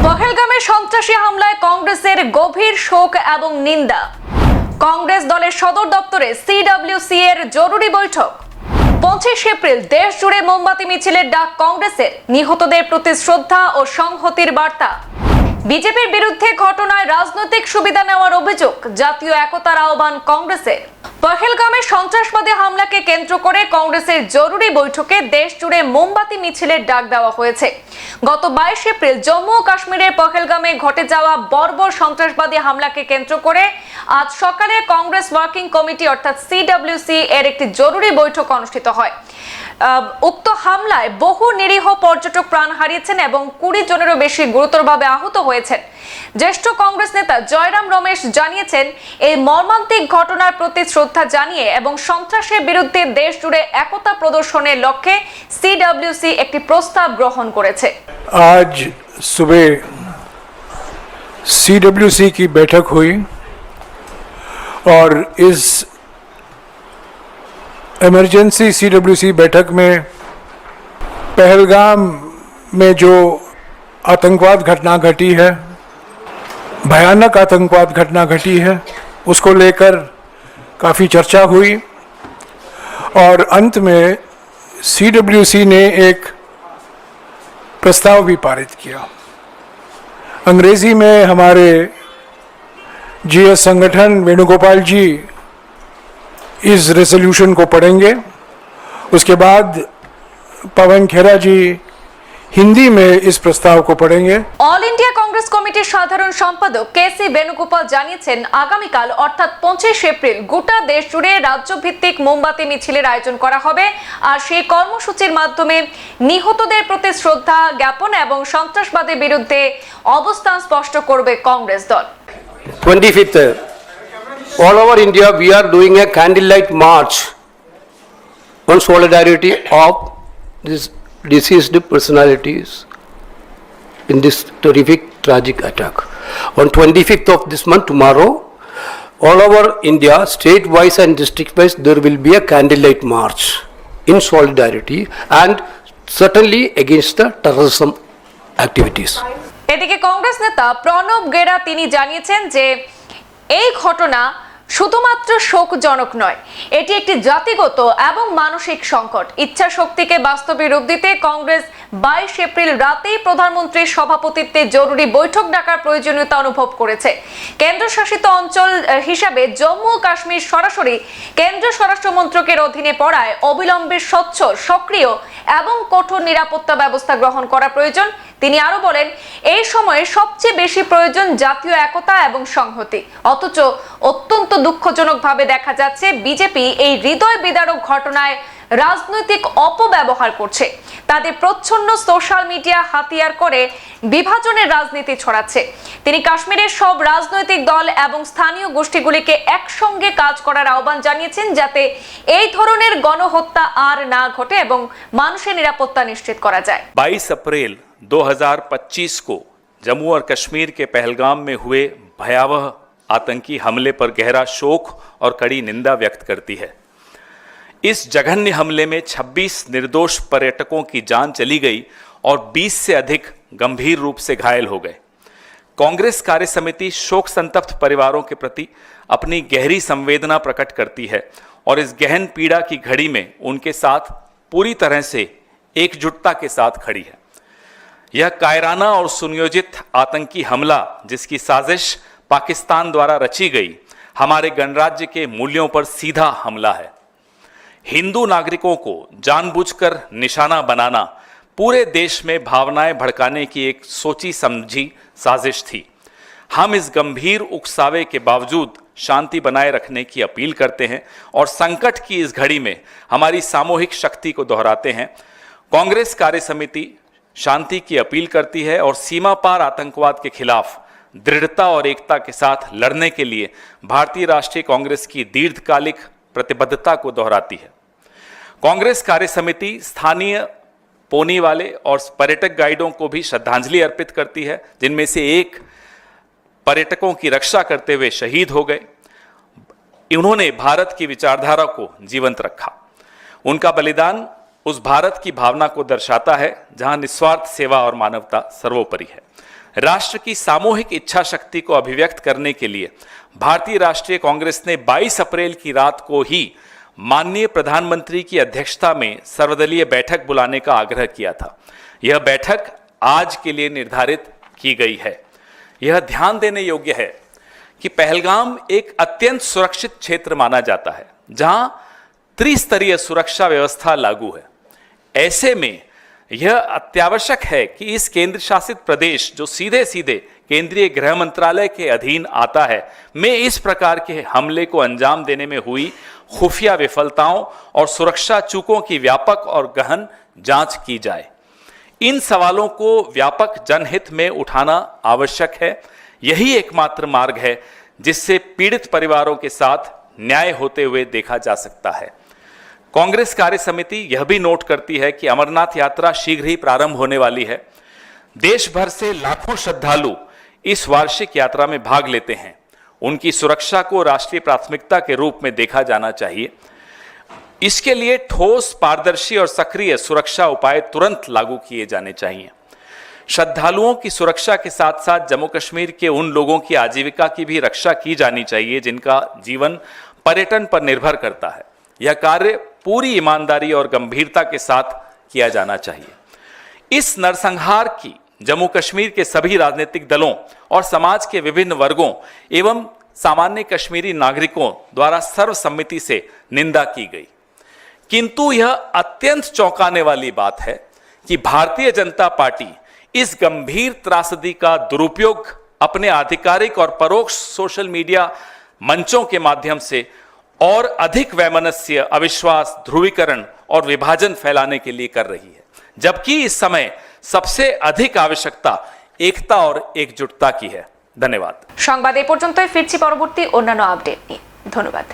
পহেলগামে সন্ত্রাসী হামলায় কংগ্রেসের গভীর শোক এবং নিন্দা। কংগ্রেস দলের সদর দপ্তরে সিডব্লিউসি এর জরুরি বৈঠক। 25 এপ্রিল দেশ জুড়ে মোমবাতি মিছিলের ডাক কংগ্রেসের। নিহতদের প্রতি শ্রদ্ধা ও সংহতির বার্তা। বিজেপির বিরুদ্ধে ঘটনায় রাজনৈতিক সুবিধা নেওয়ার অভিযোগ। জাতীয় একতার আহ্বান কংগ্রেসের। পহেলগামে সন্ত্রাসবাদী হামলাকে কেন্দ্র করে কংগ্রেসের জরুরি বৈঠকে দেশ জুড়ে মোমবাতি মিছিলের ডাক দেওয়া হয়েছে। গত 22 এপ্রিল জম্মু ও কাশ্মীরের পহেলগামে ঘটে যাওয়া বর্বর সন্ত্রাসবাদী হামলাকে কেন্দ্র করে আজ সকালে কংগ্রেস ওয়ার্কিং কমিটি অর্থাৎ সিডব্লিউসি এর একটি জরুরি বৈঠক অনুষ্ঠিত হয়। উক্ত হামলায় বহু নিরীহ পর্যটক প্রাণ হারিয়েছেন এবং 20 জনেরও বেশি গুরুতরভাবে আহত হয়েছেন। জ্যেষ্ঠ কংগ্রেস নেতা জয়রাম রমেশ জানিয়েছেন, এই মর্মান্তিক ঘটনার প্রতি শ্রদ্ধা জানিয়ে এবং সন্ত্রাসের বিরুদ্ধে দেশ জুড়ে একতা প্রদর্শনের লক্ষ্যে সিডব্লিউসি একটি প্রস্তাব গ্রহণ করেছে। आज सुबह सीडब्ल्यूसी की बैठक हुई और इस इमरजेंसी सीडब्ल्यूसी बैठक में पहलगाम में जो आतंकवाद घटना घटी है, भयानक आतंकवाद घटना घटी है, उसको लेकर काफ़ी चर्चा हुई और अंत में सीडब्ल्यूसी ने एक प्रस्ताव भी पारित किया। अंग्रेजी में हमारे जीएस संगठन वेणुगोपाल जी इस रेजोल्यूशन को पढ़ेंगे। उसके बाद पवन खेरा जी हिंदी में इस प्रस्ताव को पढ़ेंगे। অল ইন্ডিয়া কংগ্রেস কমিটির সাধারণ সম্পাদক কেসি বেণুগোপাল জানিয়েছেন, আগামীকাল অর্থাৎ 25 এপ্রিল গোটা দেশ জুড়ে রাজ্যভিত্তিক মোমবাতি মিছিলের আয়োজন করা হবে। আর সেই কর্মসূচির মাধ্যমে নিহতদের প্রতি শ্রদ্ধা জ্ঞাপন এবং সন্ত্রাসবাদের বিরুদ্ধে অবস্থান স্পষ্ট করবে কংগ্রেস দল। 25th, all over India we are doing a candlelight march on solidarity of these deceased personalities in this terrific tragic attack. On 25th of this month, tomorrow, all over India, state-wise and district-wise, there will be a candlelight march in solidarity and certainly against the terrorism activities. এদিকে কংগ্রেস নেতা প্রণব গেরা তিনি জানিয়েছেন যে এই ঘটনা শুধুমাত্র শোকজনক নয়, এটি একটি জাতিগত এবং মানসিক সংকট। ইচ্ছা শক্তিকে বাস্তবে রূপ দিতে কংগ্রেস 22 এপ্রিল রাতেই প্রধানমন্ত্রীর সভাপতিত্বে জরুরি বৈঠক ডাকার প্রয়োজনীয়তা অনুভব করেছে। কেন্দ্রশাসিত অঞ্চল হিসাবে জম্মু ও কাশ্মীর সরাসরি কেন্দ্রীয় স্বরাষ্ট্র মন্ত্রকের অধীনে পড়ায় অবিলম্বে স্বচ্ছ, সক্রিয় এবং কঠোর নিরাপত্তা ব্যবস্থা গ্রহণ করা প্রয়োজন। তিনি আরো বলেন, এই সময়ে সবচেয়ে বেশি প্রয়োজন জাতীয় একতা এবং সংহতি। অথচ অত্যন্ত দুঃখজনকভাবে দেখা যাচ্ছে বিজেপি এই হৃদয় বিদারক ঘটনায় রাজনৈতিক অপব্যবহার করছে। তাদের প্রচ্ছন্ন সোশ্যাল মিডিয়া হাতিয়ার করে বিভাজনের রাজনীতি ছড়াচ্ছে। তিনি কাশ্মীরের সব রাজনৈতিক দল এবং স্থানীয় গোষ্ঠীগুলিকে একসঙ্গে কাজ করার আহ্বান জানিয়েছেন, যাতে এই ধরনের গণহত্যা আর না ঘটে এবং মানুষের নিরাপত্তা নিশ্চিত করা যায়। 22 अप्रैल 2025 को जम्मू और कश्मीर के पहलगाम में हुए भयावह आतंकी हमले पर गहरा शोक और कड़ी निंदा व्यक्त करती है। इस जघन्य हमले में 26 निर्दोष पर्यटकों की जान चली गई और 20 से अधिक गंभीर रूप से घायल हो गए। कांग्रेस कार्य समिति शोक संतप्त परिवारों के प्रति अपनी गहरी संवेदना प्रकट करती है और इस गहन पीड़ा की घड़ी में उनके साथ पूरी तरह से एकजुटता के साथ खड़ी है। यह कायराना और सुनियोजित आतंकी हमला, जिसकी साजिश पाकिस्तान द्वारा रची गई, हमारे गणराज्य के मूल्यों पर सीधा हमला है। हिंदू नागरिकों को जानबूझकर निशाना बनाना पूरे देश में भावनाएं भड़काने की एक सोची समझी साजिश थी। हम इस गंभीर उकसावे के बावजूद शांति बनाए रखने की अपील करते हैं और संकट की इस घड़ी में हमारी सामूहिक शक्ति को दोहराते हैं। कांग्रेस कार्य समिति शांति की अपील करती है और सीमा पार आतंकवाद के खिलाफ दृढ़ता और एकता के साथ लड़ने के लिए भारतीय राष्ट्रीय कांग्रेस की दीर्घकालिक प्रतिबद्धता को दोहराती है। कांग्रेस कार्य समिति स्थानीय पोनी वाले और पर्यटक गाइडों को भी श्रद्धांजलि अर्पित करती है, जिनमें से एक पर्यटकों की रक्षा करते हुए शहीद हो गए। इन्होंने भारत की विचारधारा को जीवंत रखा। उनका बलिदान उस भारत की भावना को दर्शाता है जहां निस्वार्थ सेवा और मानवता सर्वोपरि है। राष्ट्र की सामूहिक इच्छा शक्ति को अभिव्यक्त करने के लिए भारतीय राष्ट्रीय कांग्रेस ने 22 अप्रैल की रात को ही माननीय प्रधानमंत्री की अध्यक्षता में सर्वदलीय बैठक बुलाने का आग्रह किया था। यह बैठक आज के लिए निर्धारित की गई है। यह ध्यान देने योग्य है कि पहलगाम एक अत्यंत सुरक्षित क्षेत्र माना जाता है, जहां त्रिस्तरीय सुरक्षा व्यवस्था लागू है। ऐसे में यह अत्यावश्यक है कि इस केंद्र शासित प्रदेश, जो सीधे सीधे केंद्रीय गृह मंत्रालय के अधीन आता है, में इस प्रकार के हमले को अंजाम देने में हुई खुफिया विफलताओं और सुरक्षा चूकों की व्यापक और गहन जांच की जाए। इन सवालों को व्यापक जनहित में उठाना आवश्यक है। यही एकमात्र मार्ग है जिससे पीड़ित परिवारों के साथ न्याय होते हुए देखा जा सकता है। कांग्रेस कार्य समिति यह भी नोट करती है कि अमरनाथ यात्रा शीघ्र ही प्रारंभ होने वाली है। देश भर से लाखों श्रद्धालु इस वार्षिक यात्रा में भाग लेते हैं। उनकी सुरक्षा को राष्ट्रीय प्राथमिकता के रूप में देखा जाना चाहिए। इसके लिए ठोस, पारदर्शी और सक्रिय सुरक्षा उपाय तुरंत लागू किए जाने चाहिए। श्रद्धालुओं की सुरक्षा के साथ साथ जम्मू कश्मीर के उन लोगों की आजीविका की भी रक्षा की जानी चाहिए जिनका जीवन पर्यटन पर निर्भर करता है। यह कार्य पूरी ईमानदारी और गंभीरता के साथ किया जाना चाहिए। इस नरसंहार की जम्मू कश्मीर के सभी राजनीतिक दलों और समाज के विभिन्न वर्गों एवं सामान्य कश्मीरी नागरिकों द्वारा सर्वसम्मति से निंदा की गई। किंतु यह अत्यंत चौंकाने वाली बात है कि भारतीय जनता पार्टी इस गंभीर त्रासदी का दुरुपयोग अपने आधिकारिक और परोक्ष सोशल मीडिया मंचों के माध्यम से और अधिक वैमनस्य, अविश्वास, ध्रुवीकरण और विभाजन फैलाने के लिए कर रही है, जबकि इस समय सबसे अधिक आवश्यकता एकता और एकजुटता की है। धन्यवाद। সংবাদ এ পর্যন্তই, ফিরছি পরবর্তী অন্যান্য আপডেট নিয়ে। ধন্যবাদ।